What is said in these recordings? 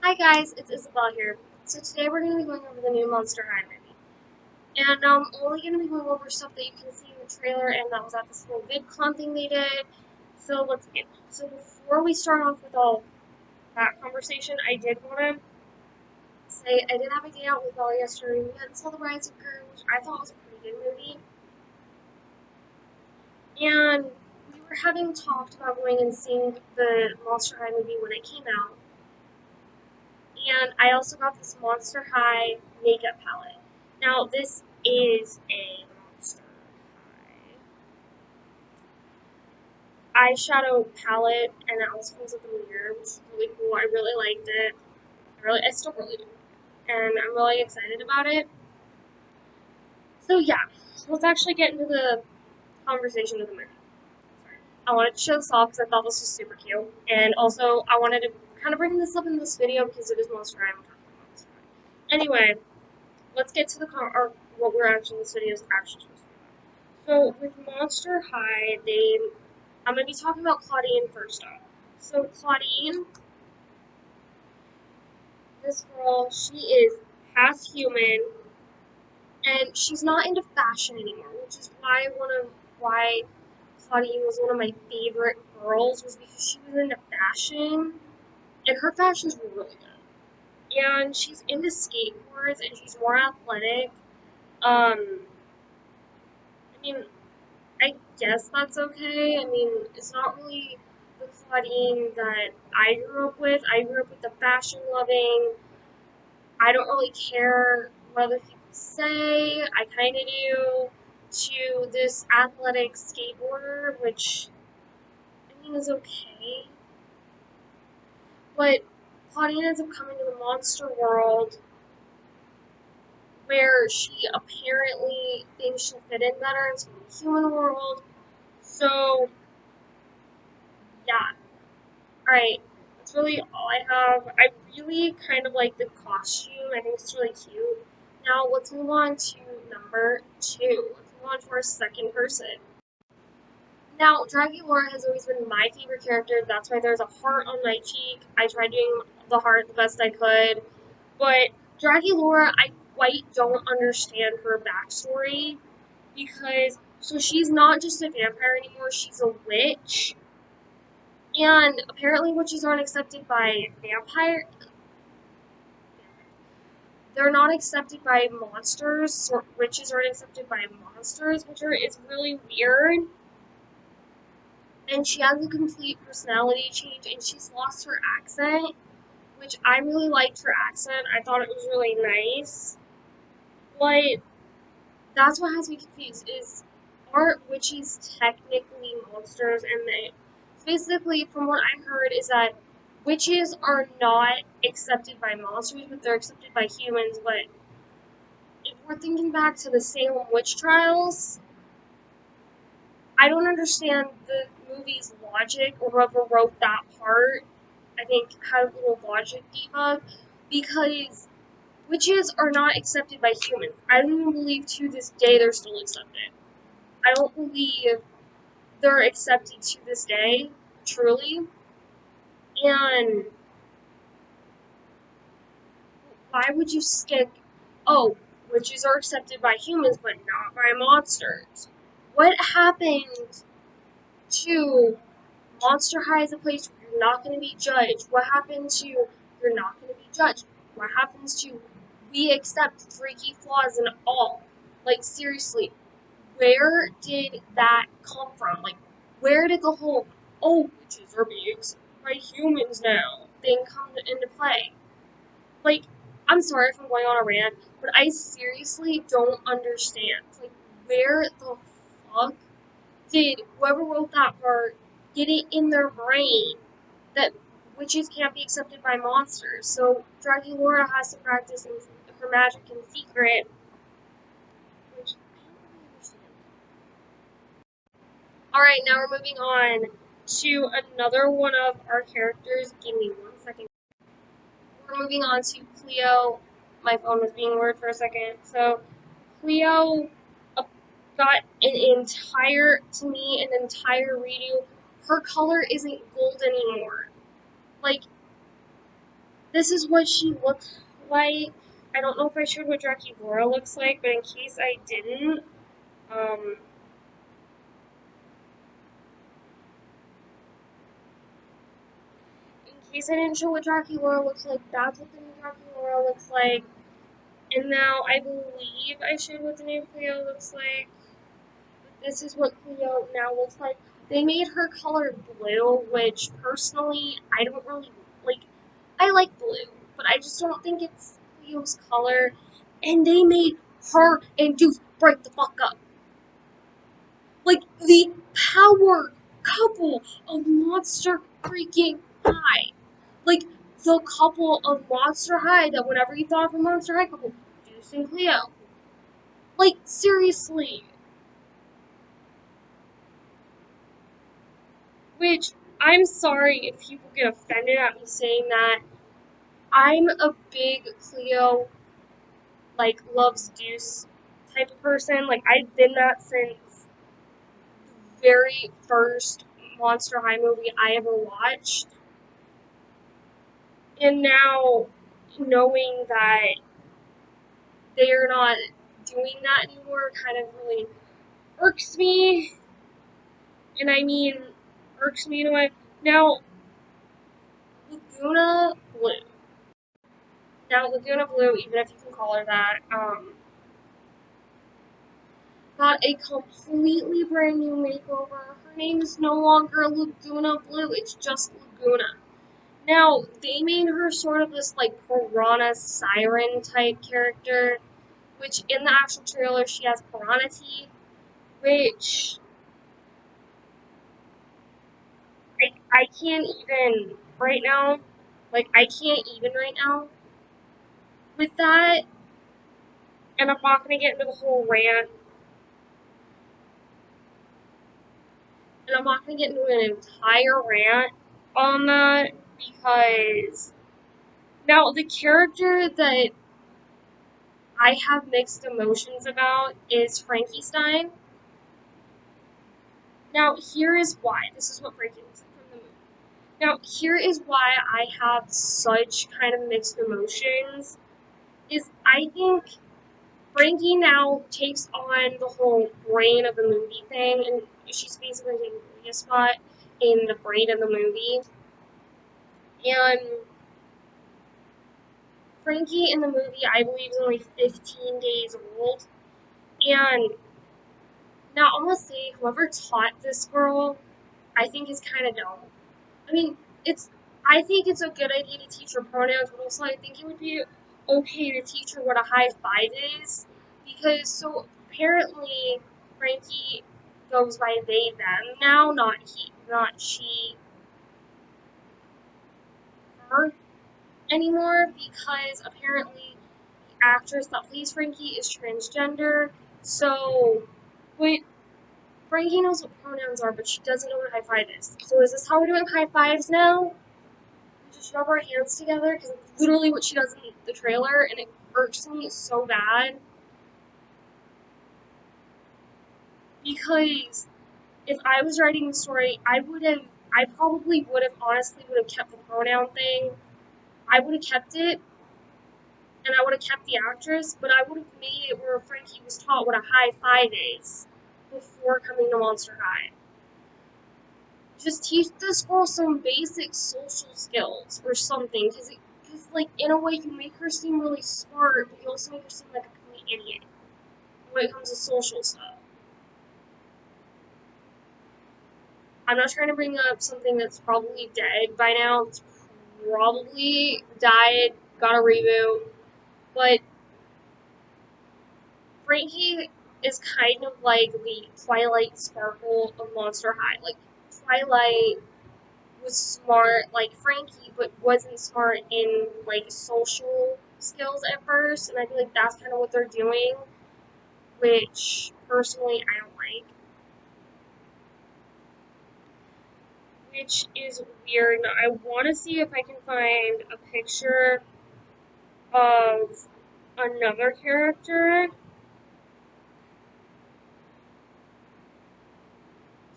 Hi guys, it's Isabel here. So today we're going to be going over the new Monster High movie. And I'm only going to be going over stuff that you can see in the trailer and that was at this whole VidCon thing they did. So let's begin. So before we start off with all that conversation, I did want to say I did have a day out with Bella yesterday. We went and saw The Rise of Gru, which I thought was a pretty good movie. And we were having talked about going and seeing the Monster High movie when it came out. And I also got this Monster High makeup palette. Now, this is a Monster High eyeshadow palette, and it also comes with a mirror, which is really cool. I really liked it. I still really do. And I'm really excited about it. So, yeah, let's actually get into the conversation of the movie. I wanted to show this off because I thought this was super cute. And also, I wanted to kind of bring this up in this video because it is Monster High. I'm talking about Monster High. Anyway, let's get to or what we're actually this video is actually supposed to be about. So with Monster High, I'm gonna be talking about Claudine first off. So Claudine, this girl, she is half human, and she's not into fashion anymore, which is why Claudine was one of my favorite girls was because she was into fashion, and her fashions were really good. And she's into skateboards, and she's more athletic. I mean, I guess that's okay. I mean, it's not really the Claudine that I grew up with. I grew up with the fashion loving. I don't really care what other people say. I kind of do. To this athletic skateboarder, which I mean is okay. But Claudine ends up coming to the monster world where she apparently thinks she'll fit in better into the human world. So, yeah, alright, that's really all I have. I really kind of like the costume. I think it's really cute. Now let's move on to number two. Let's move on to our second person. Now, Draculaura has always been my favorite character. That's why there's a heart on my cheek. I tried doing the heart the best I could. But Draculaura, I quite don't understand her backstory. Because, so she's not just a vampire anymore, she's a witch. And apparently witches aren't accepted by they're not accepted by monsters, so witches aren't accepted by monsters, is really weird. And she has a complete personality change, and she's lost her accent, which I really liked her accent. I thought it was really nice. But that's what has me confused, is aren't witches technically monsters? And basically, from what I heard, is that witches are not accepted by monsters, but they're accepted by humans. But if we're thinking back to the Salem witch trials, I don't understand the movie's logic, or whoever wrote that part. I think had a little logic debug because witches are not accepted by humans. I don't even believe to this day they're still accepted. I don't believe they're accepted to this day, truly. And why would you stick, oh, witches are accepted by humans but not by monsters? What happened to Monster High is a place where you're not going to be judged? What happened to you're not going to be judged? What happens to we accept freaky flaws and all? Like, seriously, where did that come from? Like, where did the whole, oh, witches are being accepted by humans now thing come into play? Like, I'm sorry if I'm going on a rant, but I seriously don't understand. Like, where the fuck did whoever wrote that part get it in their brain that witches can't be accepted by monsters? So Draculaura has to practice her magic in secret, which I don't really understand. Alright, now we're moving on to another one of our characters. Give me 1 second. We're moving on to Cleo. My phone was being weird for a second. So Cleo got an entire redo. Her color isn't gold anymore. Like, This is what she looked like. I don't know if I showed what Draculaura looks like, but in case I didn't, um, in case I didn't show what Draculaura looks like, that's what the new Draculaura looks like. And now I believe I showed what the new Cleo looks like. This is what Cleo now looks like. They made her color blue, which personally I don't really like. I like blue, but I just don't think it's Cleo's color. And they made her and Deuce break the fuck up. Like the power couple of Monster freaking High. Like the couple of Monster High that whenever you thought of a Monster High couple, Deuce and Cleo. Like seriously. Which, I'm sorry if people get offended at me saying that. I'm a big Cleo, like, loves Deuce type of person. Like, I've been that since the very first Monster High movie I ever watched. And now, knowing that they are not doing that anymore kind of really irks me. And I mean, irks me in a way. Now, Laguna Blue. Now, Laguna Blue, even if you can call her that, got a completely brand new makeover. Her name is no longer Laguna Blue, it's just Laguna. Now, they made her sort of this, like, piranha siren type character, which in the actual trailer she has piranha teeth, which I can't even right now. Like, I can't even right now with that, and I'm not gonna get into the whole rant, and I'm not gonna get into an entire rant on that because now the character that I have mixed emotions about is Frankenstein. Now here is why. This is what Frankie looks like from the movie. Now here is why I have such kind of mixed emotions. Is I think Frankie now takes on the whole brain of the movie thing, and she's basically taking a spot in the brain of the movie. And Frankie in the movie, I believe, is only 15 days old. And now I'm gonna say, whoever taught this girl, I think is kind of dumb. I mean, I think it's a good idea to teach her pronouns, but also I think it would be okay to teach her what a high five is, because so apparently Frankie goes by they them now, not he, not she, her anymore, because apparently the actress that plays Frankie is transgender. So, but Frankie knows what pronouns are, but she doesn't know what high five is. So is this how we're doing high fives now? We just rub our hands together? Because it's literally what she does in the trailer, and it irks me so bad. Because if I was writing the story, I probably would have, honestly, would have kept the pronoun thing. I would have kept it, and I would have kept the actress, but I would have made it where Frankie was taught what a high five is before coming to Monster High. Just teach this girl some basic social skills or something, because like, in a way, you make her seem really smart, but you also make her seem like a complete idiot when it comes to social stuff. I'm not trying to bring up something that's probably dead by now. It's probably died, got a reboot, but Frankie is kind of like the Twilight Sparkle of Monster High. Like, Twilight was smart like Frankie, but wasn't smart in like social skills at first, and I feel like that's kind of what they're doing, which personally I don't like. Which is weird. I want to see if I can find a picture of another character.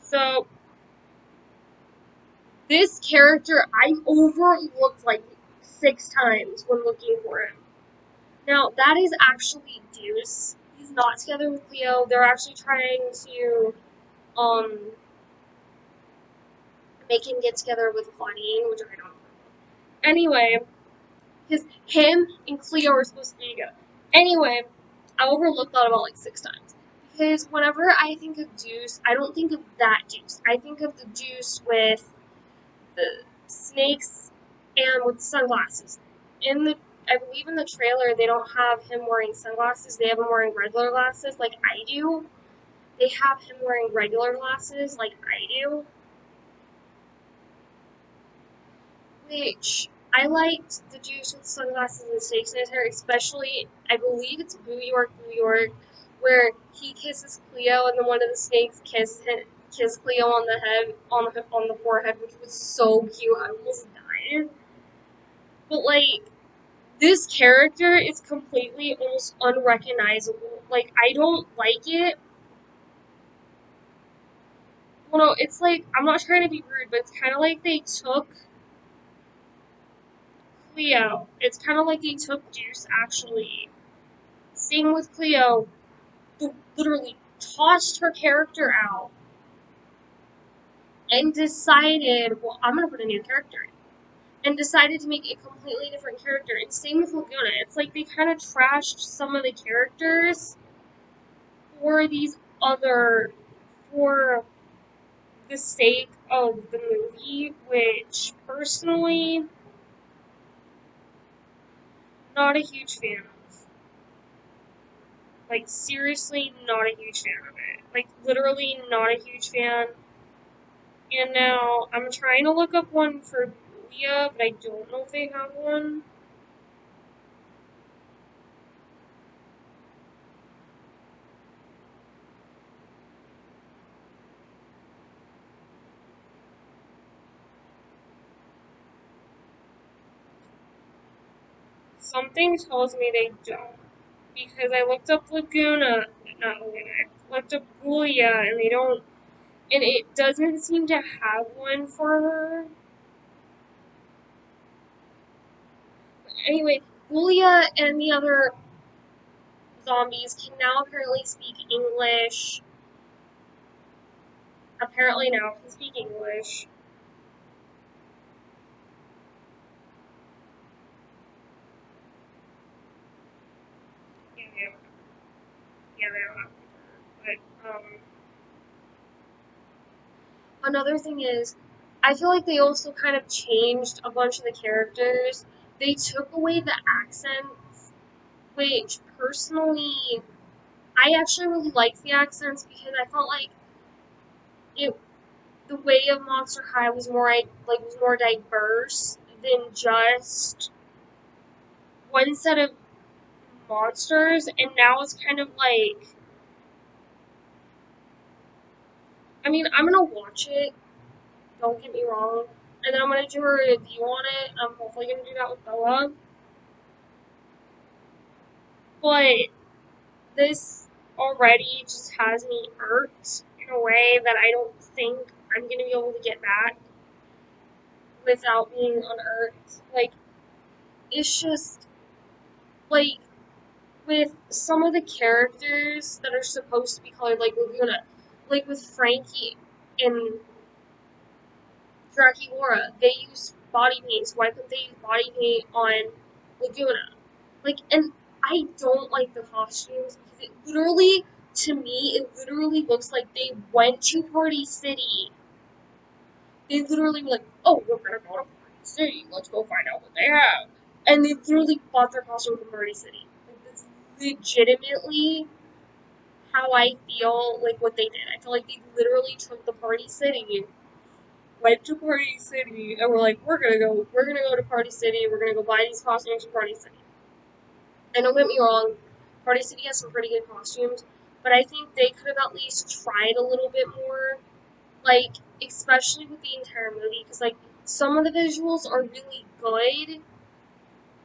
So this character I overlooked like 6 times when looking for him. Now, that is actually Deuce. He's not together with Cleo. They're actually trying to um, make him get together with Claudine, which I don't know. Anyway, because him and Cleo are supposed to be together. Anyway, I overlooked that about like 6 times. Because whenever I think of Deuce, I don't think of that Deuce. I think of the Deuce with the snakes and with sunglasses. In the I believe in the trailer they don't have him wearing sunglasses. They have him wearing regular glasses like I do. They have him wearing regular glasses like I do. Which I liked the Deuce with sunglasses and snakes in his hair, especially I believe it's New York, New York, where he kisses Cleo and then one of the snakes kiss Cleo on the head on the forehead, which was so cute. I almost died. But like this character is completely almost unrecognizable. Like I don't like it. Well, no, it's like I'm not trying to be rude, but it's kind of like they took Cleo. It's kind of like they took Deuce actually. Same with Cleo. They literally tossed her character out and decided, well, I'm gonna put a new character in. And decided to make a completely different character. And same with Laguna. It's like they kind of trashed some of the characters for these other, for the sake of the movie, which personally, not a huge fan of. Like, seriously, not a huge fan of it. Like, literally, not a huge fan. And now, I'm trying to look up one for Julia, but I don't know if they have one. Something tells me they don't. Because I looked up Laguna, not Laguna, I looked up Julia, and they don't, and it doesn't seem to have one for her. Anyway, Julia and the other zombies can now apparently speak English. Apparently now can speak English. Yeah, they don't have But another thing is, I feel like they also kind of changed a bunch of the characters. They took away the accents, which personally, I actually really liked the accents because I felt like it the way of Monster High was more was more diverse than just one set of monsters, and now it's kind of like, I mean, I'm gonna watch it, don't get me wrong, and then I'm gonna do a review on it. I'm hopefully gonna do that with Bella. But this already just has me irked in a way that I don't think I'm gonna be able to get back without being unearthed. Like, it's just like with some of the characters that are supposed to be colored like Laguna, like with Frankie and Draculaura, they use body paint, so why couldn't they use body paint on Laguna? Like, and I don't like the costumes because it literally, to me, it literally looks like they went to Party City. They literally were like, oh, we're gonna go to Party City, let's go find out what they have. And they literally bought their costume from Party City. Like, that's legitimately how I feel like what they did. I feel like they literally took the Party City, went to Party City, and were like, we're gonna go to Party City, we're gonna go buy these costumes from Party City. And don't get me wrong, Party City has some pretty good costumes, but I think they could have at least tried a little bit more, like, especially with the entire movie, because, like, some of the visuals are really good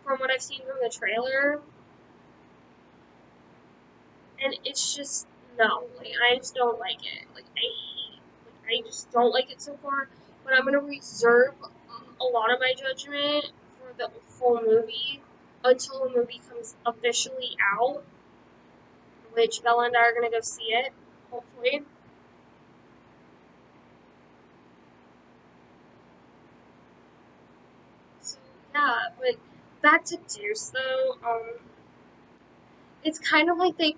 from what I've seen from the trailer, and it's just, no, like, I just don't like it. I just don't like it so far, but I'm gonna reserve a lot of my judgment for for the full movie until the movie comes officially out, which Bella and I are gonna go see it, hopefully. So yeah, but back to Deuce though, it's kind of like they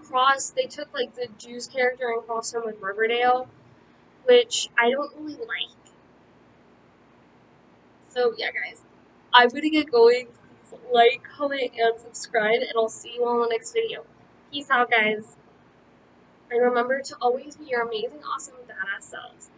took like the Deuce character and crossed him with Riverdale, which I don't really like. So yeah, guys, I'm gonna get going. Please like, comment, and subscribe, and I'll see you all in the next video. Peace out, guys. And remember to always be your amazing, awesome, badass selves.